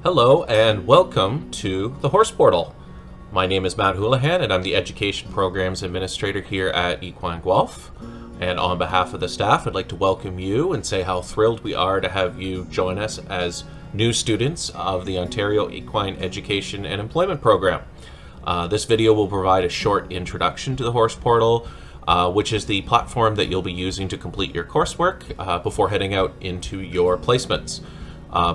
Hello and welcome to the Horse Portal. My name is Matt Houlihan and I'm the Education Programs Administrator here at Equine Guelph. And on behalf of the staff, I'd like to welcome you and say how thrilled we are to have you join us as new students of the Ontario Equine Education and Employment Program. This video will provide a short introduction to the Horse Portal, which is the platform that you'll be using to complete your coursework before heading out into your placements.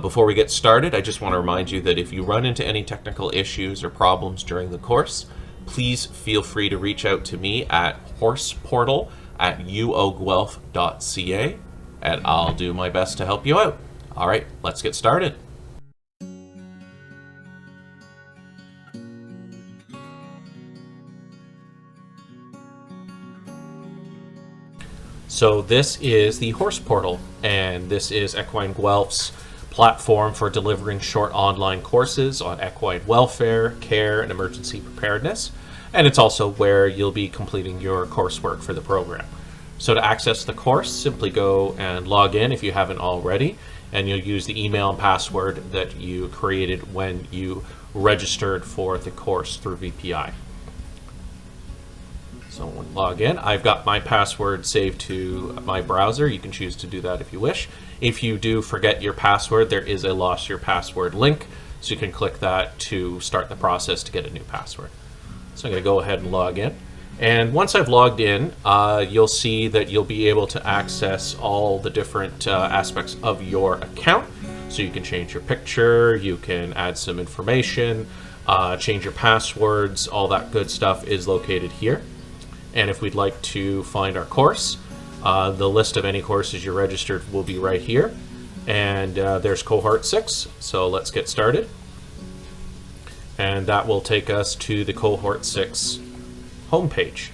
Before we get started, I just want to remind you that if you run into any technical issues or problems during the course, please feel free to reach out to me at horseportal@uoguelph.ca and I'll do my best to help you out. All right, let's get started. So this is the Horse Portal, and this is Equine Guelph's platform for delivering short online courses on equine welfare, care, and emergency preparedness. And it's also where you'll be completing your coursework for the program. So to access the course, simply go and log in if you haven't already, and you'll use the email and password that you created when you registered for the course through VPI. So when log in, I've got my password saved to my browser. You can choose to do that if you wish. If you do forget your password, there is a lost your password link, so you can click that to start the process to get a new password. So I'm going to go ahead and log in. And once I've logged in, you'll see that you'll be able to access all the different aspects of your account. So you can change your picture, you can add some information, change your passwords, all that good stuff is located here. And if we'd like to find our course, the list of any courses you're registered will be right here. And there's Cohort 6, so let's get started. And that will take us to the Cohort 6 homepage.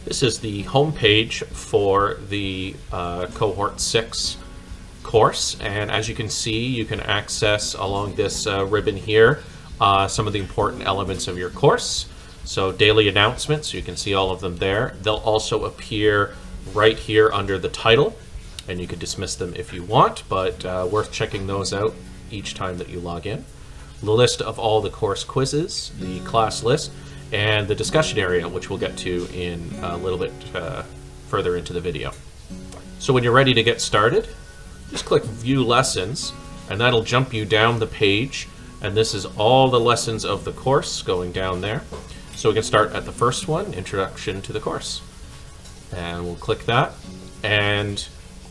This is the homepage for the Cohort 6 course, and as you can see, you can access along this ribbon here some of the important elements of your course. So daily announcements, you can see all of them there. They'll also appear right here under the title, and you can dismiss them if you want, but worth checking those out each time that you log in. The list of all the course quizzes, the class list, and the discussion area, which we'll get to in a little bit further into the video. So when you're ready to get started, just click View Lessons, and that'll jump you down the page, and this is all the lessons of the course going down there. So we can start at the first one, Introduction to the Course. And we'll click that, and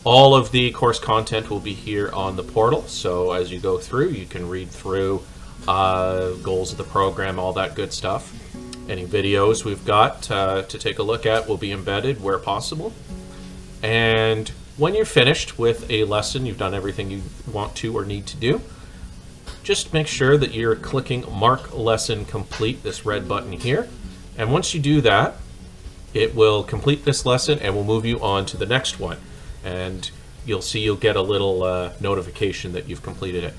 all of the course content will be here on the portal. So as you go through, you can read through goals of the program, all that good stuff. Any videos we've got to take a look at will be embedded where possible. And when you're finished with a lesson, you've done everything you want to or need to do, just make sure that you're clicking Mark Lesson Complete, this red button here. And once you do that, it will complete this lesson and will move you on to the next one. And you'll see you'll get a little notification that you've completed it.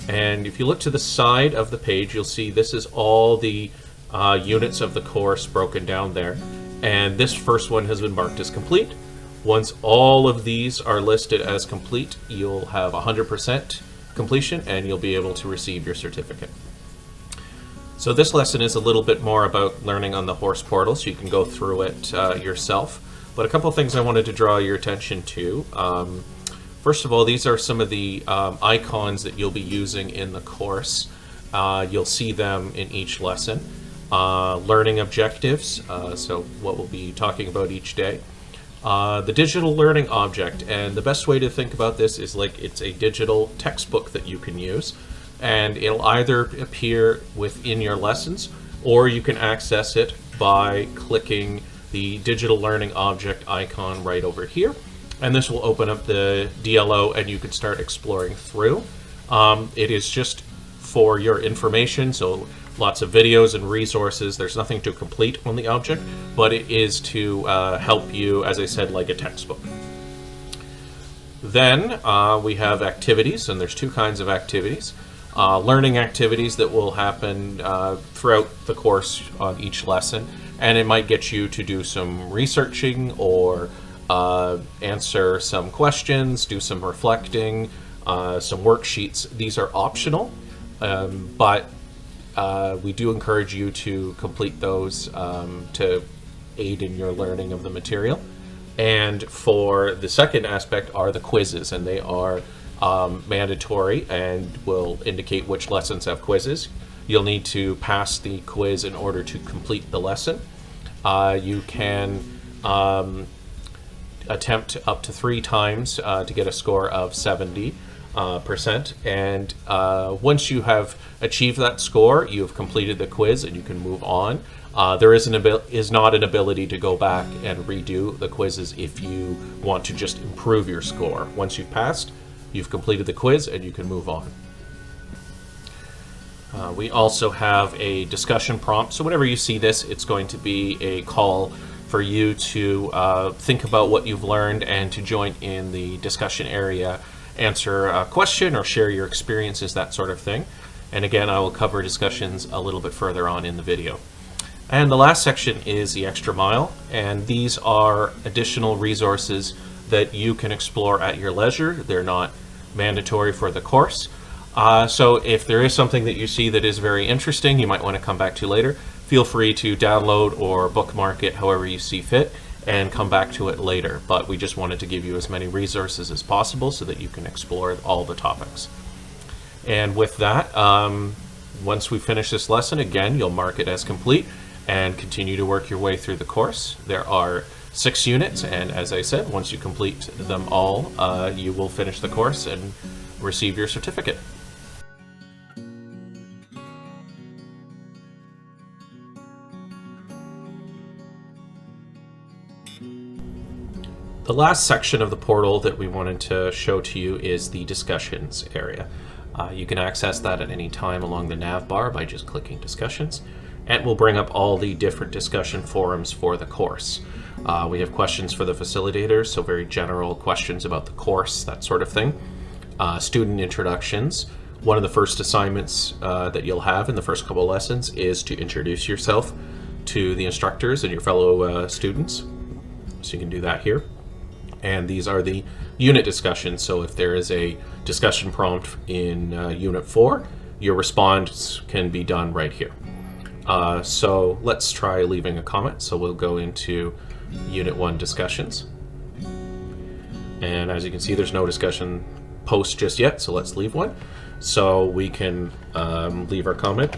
And if you look to the side of the page, you'll see this is all the units of the course broken down there. And this first one has been marked as complete. Once all of these are listed as complete, you'll have 100% completion and you'll be able to receive your certificate. So this lesson is a little bit more about learning on the Horse Portal, so you can go through it yourself. But a couple of things I wanted to draw your attention to. First of all, these are some of the icons that you'll be using in the course. You'll see them in each lesson. Learning objectives, so what we'll be talking about each day. The digital learning object, and the best way to think about this is like it's a digital textbook that you can use, and it'll either appear within your lessons or you can access it by clicking the digital learning object icon right over here, and this will open up the DLO and you can start exploring through. It is just for your information, so lots of videos and resources. There's nothing to complete on the object, but it is to help you, as I said, like a textbook. Then we have activities, and there's two kinds of activities. Learning activities that will happen throughout the course on each lesson. and it might get you to do some researching or answer some questions, do some reflecting, some worksheets. These are optional, but we do encourage you to complete those to aid in your learning of the material. And for the second aspect are the quizzes, and they are mandatory and will indicate which lessons have quizzes. You'll need to pass the quiz in order to complete the lesson. You can attempt up to 3 times to get a score of 70%. And once you have achieved that score, you have completed the quiz and you can move on. There is not an ability to go back and redo the quizzes if you want to just improve your score. Once you've passed, you've completed the quiz and you can move on. We also have a discussion prompt. So whenever you see this, it's going to be a call for you to think about what you've learned and to join in the discussion area, answer a question or share your experiences, that sort of thing. And again, I will cover discussions a little bit further on in the video. And the last section is the extra mile, and these are additional resources that you can explore at your leisure. They're not mandatory for the course. So if there is something that you see that is very interesting, you might want to come back to later, feel free to download or bookmark it however you see fit and come back to it later. But we just wanted to give you as many resources as possible so that you can explore all the topics. And with that, once we finish this lesson, again, you'll mark it as complete and continue to work your way through the course. There are 6 units, and as I said, once you complete them all, you will finish the course and receive your certificate. The last section of the portal that we wanted to show to you is the discussions area. You can access that at any time along the nav bar by just clicking discussions, and we'll bring up all the different discussion forums for the course. We have questions for the facilitators, so very general questions about the course, that sort of thing. Student introductions. One of the first assignments that you'll have in the first couple of lessons is to introduce yourself to the instructors and your fellow students. So you can do that here. And these are the unit discussions. So if there is a discussion prompt in Unit 4, your response can be done right here. So let's try leaving a comment. So we'll go into Unit 1 discussions. And as you can see, there's no discussion post just yet, so let's leave one. So we can leave our comment.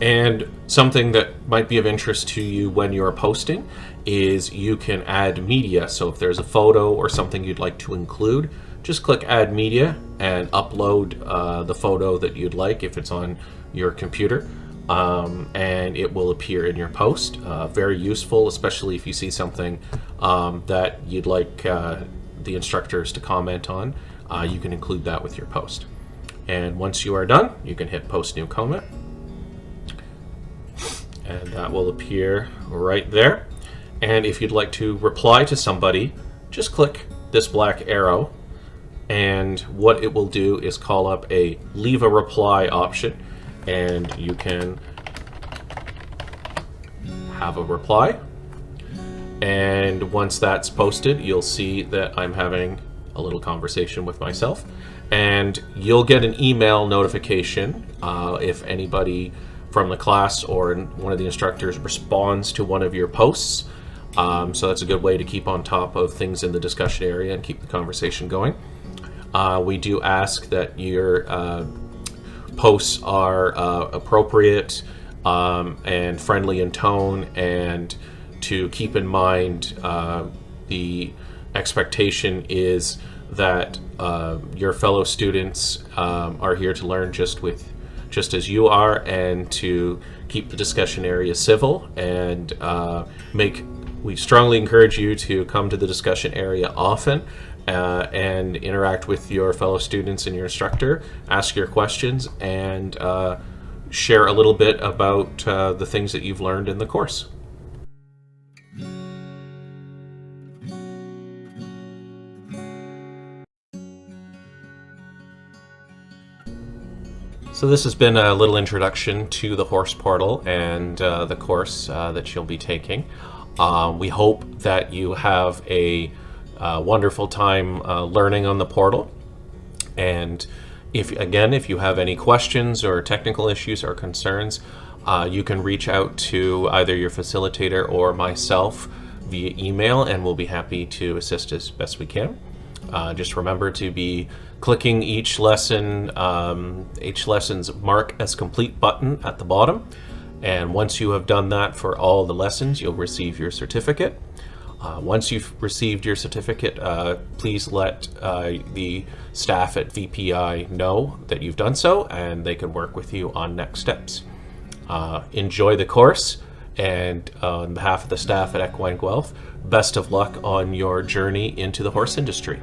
And something that might be of interest to you when you're posting is you can add media. So if there's a photo or something you'd like to include, just click Add Media and upload the photo that you'd like if it's on your computer, and it will appear in your post. Very useful, especially if you see something that you'd like the instructors to comment on. You can include that with your post. And once you are done, you can hit Post New Comment. And that will appear right there. And if you'd like to reply to somebody, just click this black arrow, and what it will do is call up a leave a reply option, and you can have a reply. And once that's posted, you'll see that I'm having a little conversation with myself, and you'll get an email notification if anybody from the class or one of the instructors responds to one of your posts. So that's a good way to keep on top of things in the discussion area and keep the conversation going. We do ask that your posts are appropriate and friendly in tone, and to keep in mind the expectation is that your fellow students are here to learn just as you are, and to keep the discussion area civil, and we strongly encourage you to come to the discussion area often and interact with your fellow students and your instructor, ask your questions, and share a little bit about the things that you've learned in the course. So this has been a little introduction to the horse portal and the course that you'll be taking. We hope that you have a wonderful time learning on the portal. And if you have any questions or technical issues or concerns, you can reach out to either your facilitator or myself via email, and we'll be happy to assist as best we can. Just remember to be clicking each lesson's mark as complete button at the bottom. And once you have done that for all the lessons, you'll receive your certificate. Once you've received your certificate, please let the staff at VPI know that you've done so, and they can work with you on next steps. Enjoy the course, and on behalf of the staff at Equine Guelph, best of luck on your journey into the horse industry.